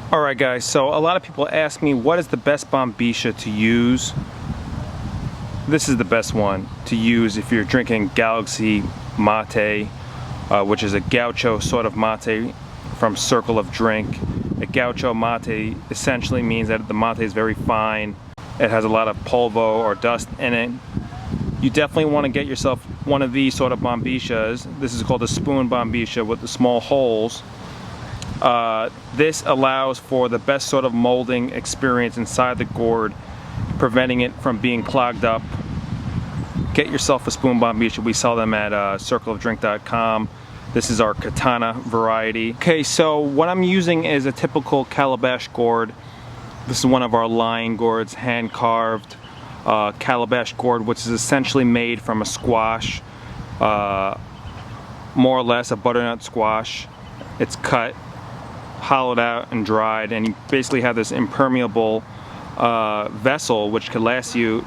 Alright guys, so a lot of people ask me what is the best Bombisha to use. This is the best one to use if you're drinking Galaxy Mate, which is a gaucho sort of mate from Circle of Drink. A gaucho mate essentially means that the mate is very fine. It has a lot of polvo or dust in it. You definitely want to get yourself one of these sort of Bombishas. This is called a spoon Bombisha with the small holes. This allows for the best sort of molding experience inside the gourd, preventing it from being clogged up. Get yourself a spoon Bombisha. We sell them at circleofdrink.com. This is our katana variety. Okay, so what I'm using is a typical calabash gourd. This is one of our line gourds, hand carved calabash gourd, which is essentially made from a squash, more or less a butternut squash. It's cut, hollowed out and dried, and you basically have this impermeable vessel which could last you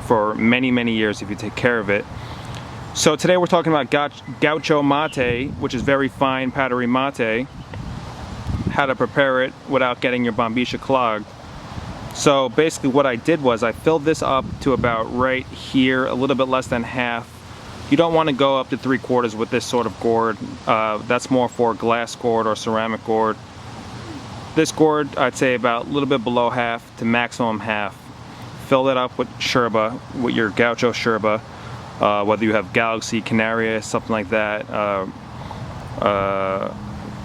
for many years if you take care of it. So today we're talking about Gaucho Mate, which is very fine powdery mate, how to prepare it without getting your Bombisha clogged. So basically what I did was I filled this up to about right here, a little bit less than half. You don't want to go up to 3/4 with this sort of gourd. That's more for glass gourd or ceramic gourd. This gourd, I'd say about a little bit below half to maximum half. Fill it up with yerba, with your gaucho yerba, whether you have Galaxy, Canaria, something like that.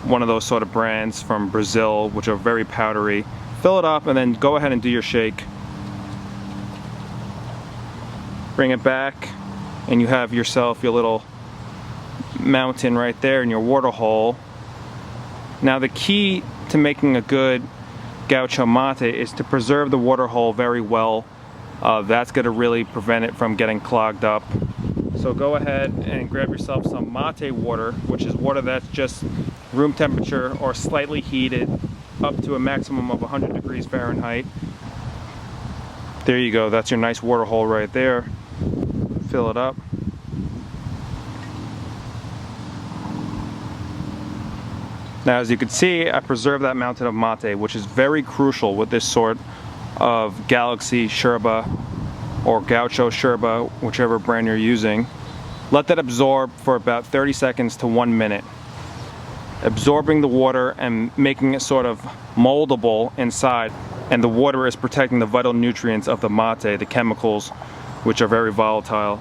One of those sort of brands from Brazil, which are very powdery. Fill it up and then go ahead and do your shake. Bring it back and you have yourself your little mountain right there in your water hole. Now the key to making a good Gaucho Mate is to preserve the water hole very well. That's going to really prevent it from getting clogged up. So go ahead and grab yourself some mate water, which is water that's just room temperature or slightly heated up to a maximum of 100 degrees Fahrenheit. There you go, that's your nice water hole right there. Fill it up. Now as you can see, I preserved that mountain of mate, which is very crucial with this sort of Galaxy yerba or Gaucho yerba, whichever brand you're using. Let that absorb for about 30 seconds to 1 minute. Absorbing the water and making it sort of moldable inside, and the water is protecting the vital nutrients of the mate, the chemicals, which are very volatile.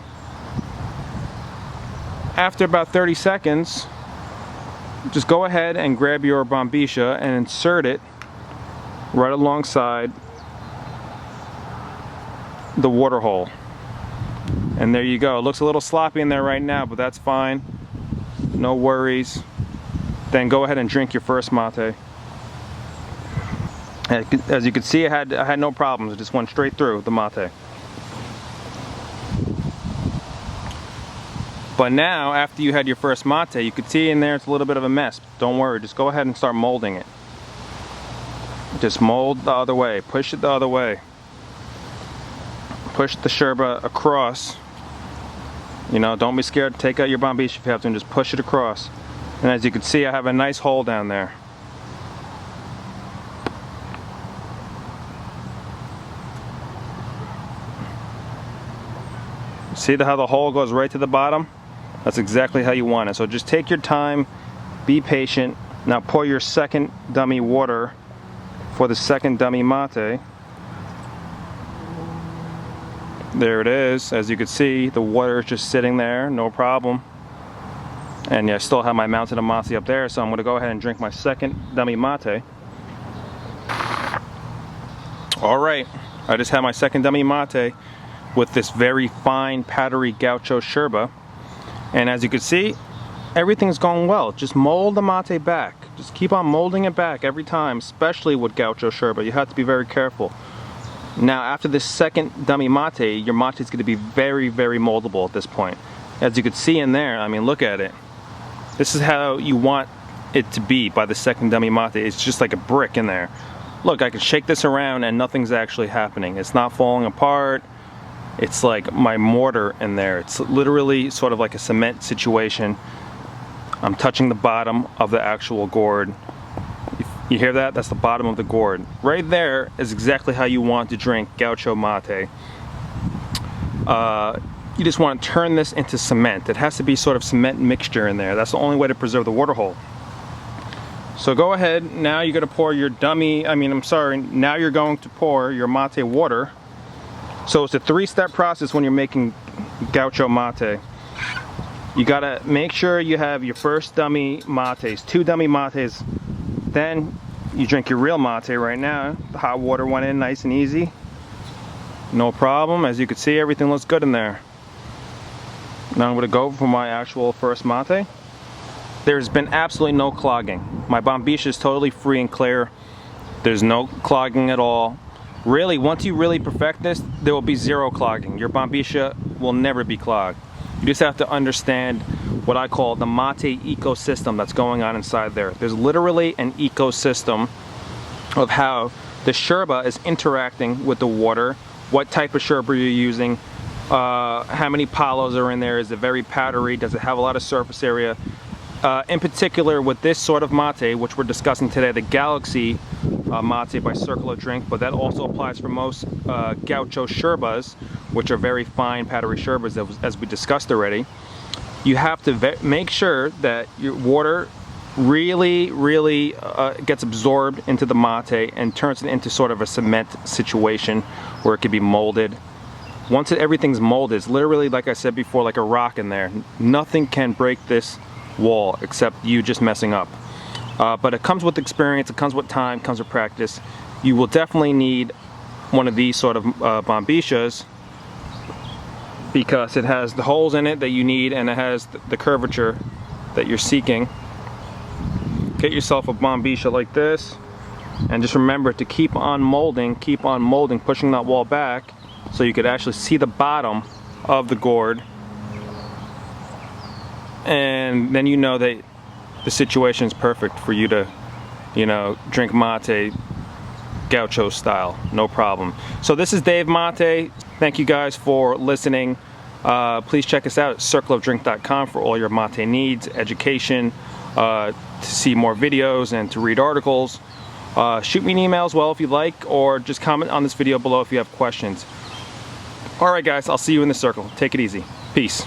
After about 30 seconds, just go ahead and grab your Bombisha and insert it right alongside the water hole. And there you go. It looks a little sloppy in there right now, but that's fine. No worries. Then go ahead and drink your first mate. As you can see, I had no problems. It just went straight through the mate. But now, after you had your first mate, you could see in there it's a little bit of a mess. Don't worry, just go ahead and start molding it. Just mold the other way, push it the other way. Push the yerba across. You know, don't be scared to take out your Bombisha if you have to, and just push it across. And as you can see, I have a nice hole down there. See how the hole goes right to the bottom? That's exactly how you want it. So just take your time, be patient. Now pour your second dummy water for the second dummy mate. There it is. As you can see, the water is just sitting there, no problem. And yeah, I still have my mountain of mate up there, so I'm going to go ahead and drink my second dummy mate. Alright, I just had my second dummy mate with this very fine powdery gaucho yerba. And as you can see, everything's going well. Just mold the mate back. Just keep on molding it back every time, especially with gaucho yerba. You have to be very careful. Now after this second dummy mate, your mate is going to be very moldable at this point. As you can see in there, I mean, look at it. This is how you want it to be by the second dummy mate. It's just like a brick in there. Look, I can shake this around and nothing's actually happening. It's not falling apart. It's like my mortar in there. It's literally sort of like a cement situation. I'm touching the bottom of the actual gourd. You hear that? That's the bottom of the gourd. Right there is exactly how you want to drink Gaucho Mate. You just want to turn this into cement. It has to be sort of cement mixture in there. That's the only way to preserve the water hole. So go ahead, now you're going to pour your now you're going to pour your mate water. So it's a 3-step process when you're making Gaucho Mate. You got to make sure you have your first dummy mates, 2 dummy mates. Then you drink your real mate right now. The hot water went in nice and easy. No problem. As you can see, everything looks good in there. Now I'm going to go for my actual first mate. There's been absolutely no clogging. My bombisha is totally free and clear. There's no clogging at all. Really, once you really perfect this, there will be 0 clogging. Your bombisha will never be clogged. You just have to understand what I call the mate ecosystem that's going on inside there. There's literally an ecosystem of how the yerba is interacting with the water, what type of yerba you're using, how many palos are in there, is it very powdery, does it have a lot of surface area. In particular with this sort of mate, which we're discussing today, the Galaxy Mate by Circle of Drink, but that also applies for most Gaucho yerbas, which are very fine powdery yerbas, as we discussed already. You have to make sure that your water really gets absorbed into the mate and turns it into sort of a cement situation where it can be molded. Once everything's molded, it's literally, like I said before, like a rock in there. Nothing can break this wall except you just messing up. But it comes with experience, it comes with time, it comes with practice. You will definitely need one of these sort of bombishas because it has the holes in it that you need and it has the curvature that you're seeking. Get yourself a bombisha like this and just remember to keep on molding, pushing that wall back so you could actually see the bottom of the gourd. And then you know that the situation is perfect for you to, drink mate Gaucho style, no problem. So this is Dave Mate. Thank you guys for listening. Please check us out at circleofdrink.com for all your mate needs, education, to see more videos and to read articles. Shoot me an email as well if you'd like, or just comment on this video below if you have questions. Alright guys, I'll see you in the circle. Take it easy. Peace.